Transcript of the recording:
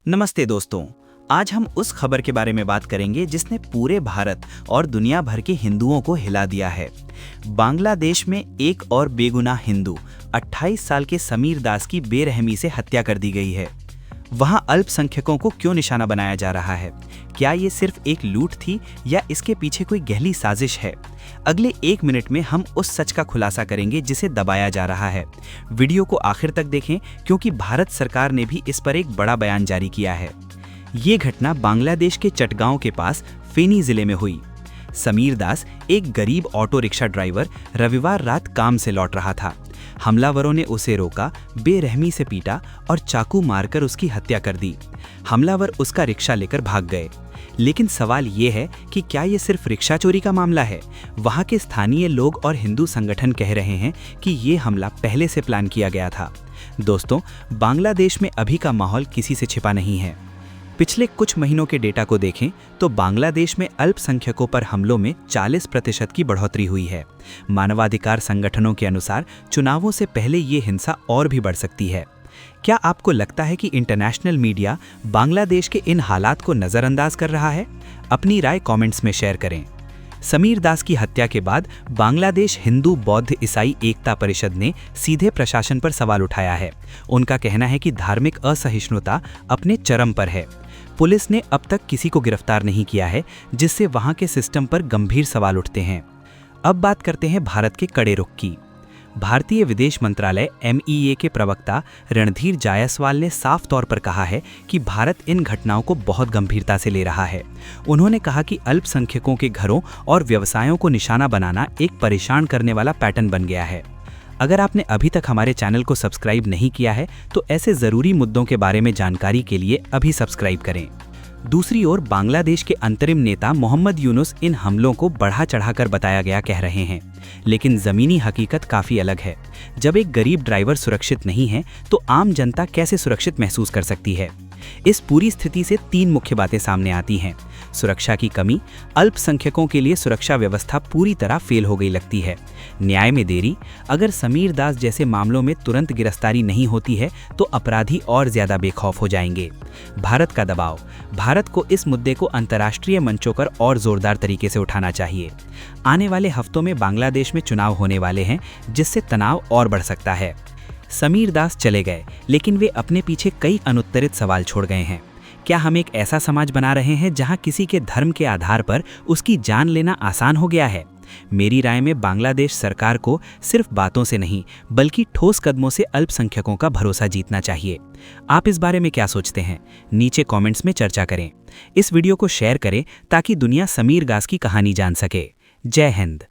नमस्ते दोस्तों। आज हम उस खबर के बारे में बात करेंगे जिसने पूरे भारत और दुनिया भर के हिंदुओं को हिला दिया है। बांग्लादेश में एक और बेगुनाह हिंदू 28 साल के समीर दास की बेरहमी से हत्या कर दी गई है। वहां अल्पसंख्यकों को क्यों निशाना बनाया जा रहा है? क्या ये सिर्फ एक लूट थी या इसके पीछे कोई गहरी साजिश है? अगले 1 मिनट में हम उस सच का खुलासा करेंगे जिसे दबाया जा रहा है। वीडियो को आखिर तक देखें क्योंकि भारत सरकार ने भी इस पर एक बड़ा बयान जारी किया है। ये घटना बांग्लादेश के चटगांव के पास फेनी जिले में हुई। समीर दास एक गरीब ऑटो रिक्शा ड्राइवर रविवार रात काम से लौट रहा था। हमलावरों ने उसे रोका, बेरहमी से पीटा और चाकू मारकर उसकी हत्या कर दी। हमलावर उसका रिक्शा लेकर भाग गए। लेकिन सवाल ये है कि क्या ये सिर्फ रिक्शा चोरी का मामला है? वहाँ के स्थानीय लोग और हिंदू संगठन कह रहे हैं कि ये हमला पहले से प्लान किया गया था। दोस्तों, बांग्लादेश में अभी का माहौल किसी से छिपा नहीं है। पिछले कुछ महीनों के डेटा को देखें तो बांग्लादेश में अल्पसंख्यकों पर हमलों में 40% की बढ़ोतरी हुई है। मानवाधिकार संगठनों के अनुसार चुनावों से पहले ये हिंसा और भी बढ़ सकती है। क्या आपको लगता है कि इंटरनेशनल मीडिया बांग्लादेश के इन हालात को नज़रअंदाज कर रहा है? अपनी राय कमेंट्स में शेयर करें। समीर दास की हत्या के बाद बांग्लादेश हिंदू बौद्ध ईसाई एकता परिषद ने सीधे प्रशासन पर सवाल उठाया है। उनका कहना है कि धार्मिक असहिष्णुता अपने चरम पर है। पुलिस ने अब तक किसी को गिरफ्तार नहीं किया है, जिससे वहां के सिस्टम पर गंभीर सवाल उठते हैं। अब बात करते हैं भारत के कड़े रुख की। भारतीय विदेश मंत्रालय MEA के प्रवक्ता रणधीर जायसवाल ने साफ तौर पर कहा है कि भारत इन घटनाओं को बहुत गंभीरता से ले रहा है। उन्होंने कहा कि अल्पसंख्यकों के घरों और व्यवसायों को निशाना बनाना एक परेशान करने वाला पैटर्न बन गया है। अगर आपने अभी तक हमारे चैनल को सब्सक्राइब नहीं किया है तो ऐसे ज़रूरी मुद्दों के बारे में जानकारी के लिए अभी सब्सक्राइब करें। दूसरी ओर बांग्लादेश के अंतरिम नेता मोहम्मद यूनुस इन हमलों को बढ़ा चढ़ाकर बताया गया कह रहे हैं, लेकिन ज़मीनी हकीकत काफ़ी अलग है। जब एक गरीब ड्राइवर सुरक्षित नहीं है तो आम जनता कैसे सुरक्षित महसूस कर सकती है? इस पूरी स्थिति से 3 मुख्य बातें सामने आती हैं। सुरक्षा की कमी, अल्पसंख्यकों के लिए सुरक्षा व्यवस्था पूरी तरह फेल हो गई लगती है। न्याय में देरी, अगर समीर दास जैसे मामलों में तुरंत गिरफ्तारी नहीं होती है तो अपराधी और ज्यादा बेखौफ हो जाएंगे। भारत का दबाव, भारत को इस मुद्दे को अंतर्राष्ट्रीय मंचों पर और जोरदार तरीके से उठाना चाहिए। आने वाले हफ्तों में बांग्लादेश में चुनाव होने वाले हैं, जिससे तनाव और बढ़ सकता है। समीर दास चले गए, लेकिन वे अपने पीछे कई अनुत्तरित सवाल छोड़ गए हैं। क्या हम एक ऐसा समाज बना रहे हैं जहां किसी के धर्म के आधार पर उसकी जान लेना आसान हो गया है? मेरी राय में बांग्लादेश सरकार को सिर्फ बातों से नहीं बल्कि ठोस कदमों से अल्पसंख्यकों का भरोसा जीतना चाहिए। आप इस बारे में क्या सोचते हैं? नीचे कमेंट्स में चर्चा करें। इस वीडियो को शेयर करें ताकि दुनिया समीर दास की कहानी जान सके। जय हिंद।